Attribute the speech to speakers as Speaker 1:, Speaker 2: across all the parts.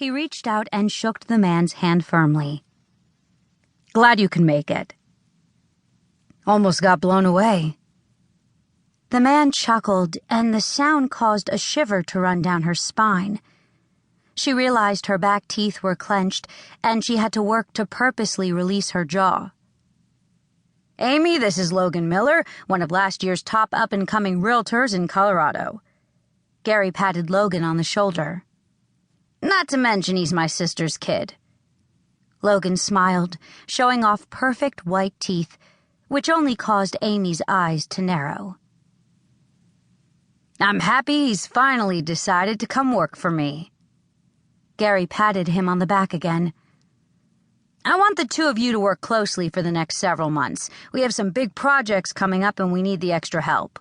Speaker 1: He reached out and shook the man's hand firmly. "Glad you can make it." "Almost got blown away." The man chuckled, and the sound caused a shiver to run down her spine. She realized her back teeth were clenched, and she had to work to purposely release her jaw. "Amy, this is Logan Miller, one of last year's top up-and-coming realtors in Colorado." Gary patted Logan on the shoulder. "Not to mention he's my sister's kid." Logan smiled, showing off perfect white teeth, which only caused Amy's eyes to narrow. "I'm happy he's finally decided to come work for me." Gary patted him on the back again. "I want the two of you to work closely for the next several months. We have some big projects coming up and we need the extra help."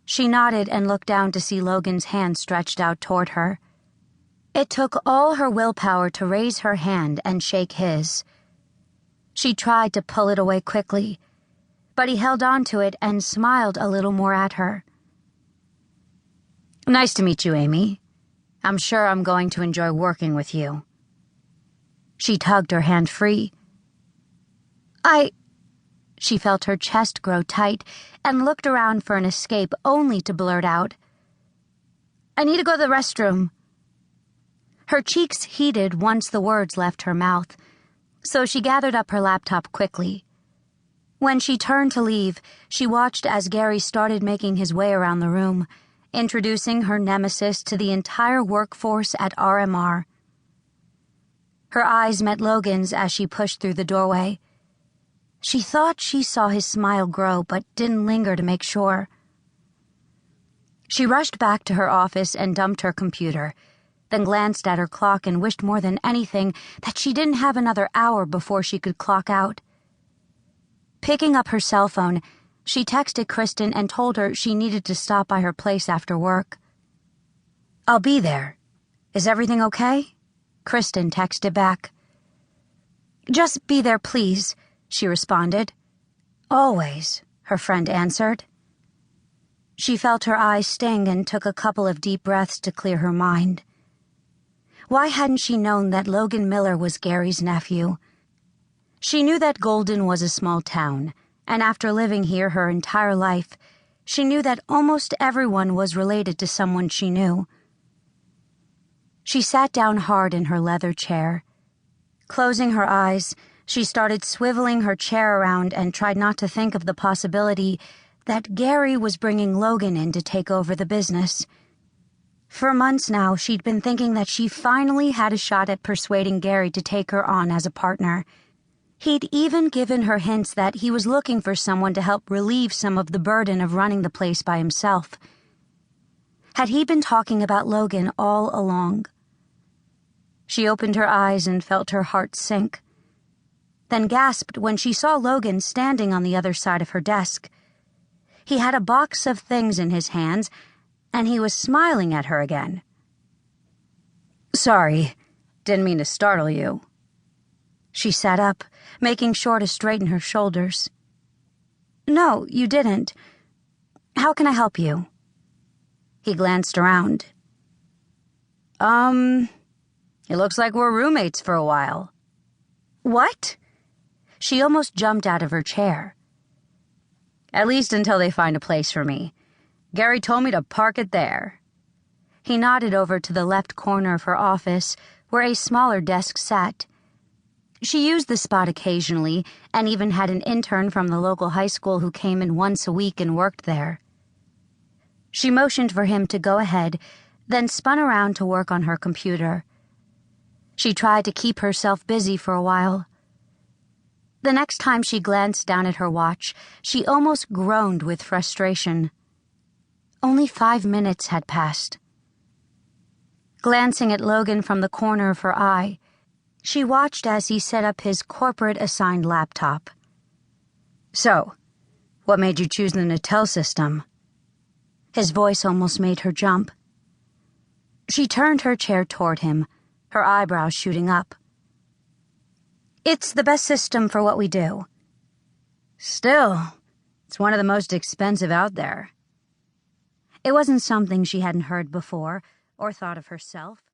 Speaker 1: She nodded and looked down to see Logan's hand stretched out toward her. It took all her willpower to raise her hand and shake his. She tried to pull it away quickly, but he held on to it and smiled a little more at her. "Nice to meet you, Amy. I'm sure I'm going to enjoy working with you." She tugged her hand free. She felt her chest grow tight and looked around for an escape only to blurt out, "I need to go to the restroom." Her cheeks heated once the words left her mouth, so she gathered up her laptop quickly. When she turned to leave, she watched as Gary started making his way around the room, introducing her nemesis to the entire workforce at RMR. Her eyes met Logan's as she pushed through the doorway. She thought she saw his smile grow, but didn't linger to make sure. She rushed back to her office and dumped her computer, then glanced at her clock and wished more than anything that she didn't have another hour before she could clock out. Picking up her cell phone, she texted Kristen and told her she needed to stop by her place after work. "I'll be there. Is everything okay?" Kristen texted back. "Just be there, please," she responded. "Always," her friend answered. She felt her eyes sting and took a couple of deep breaths to clear her mind. Why hadn't she known that Logan Miller was Gary's nephew? She knew that Golden was a small town, and after living here her entire life, she knew that almost everyone was related to someone she knew. She sat down hard in her leather chair. Closing her eyes, she started swiveling her chair around and tried not to think of the possibility that Gary was bringing Logan in to take over the business. For months now, she'd been thinking that she finally had a shot at persuading Gary to take her on as a partner. He'd even given her hints that he was looking for someone to help relieve some of the burden of running the place by himself. Had he been talking about Logan all along? She opened her eyes and felt her heart sink, then gasped when she saw Logan standing on the other side of her desk. He had a box of things in his hands, and he was smiling at her again. "Sorry, didn't mean to startle you." She sat up, making sure to straighten her shoulders. "No, you didn't. How can I help you?" He glanced around. It looks like we're roommates for a while." "What?" She almost jumped out of her chair. "At least until they find a place for me. Gary told me to park it there." He nodded over to the left corner of her office, where a smaller desk sat. She used the spot occasionally, and even had an intern from the local high school who came in once a week and worked there. She motioned for him to go ahead, then spun around to work on her computer. She tried to keep herself busy for a while. The next time she glanced down at her watch, she almost groaned with frustration. Only 5 minutes had passed. Glancing at Logan from the corner of her eye, she watched as he set up his corporate-assigned laptop. "So, what made you choose the Natel system?" His voice almost made her jump. She turned her chair toward him, her eyebrows shooting up. "It's the best system for what we do." "Still, it's one of the most expensive out there." It wasn't something she hadn't heard before or thought of herself.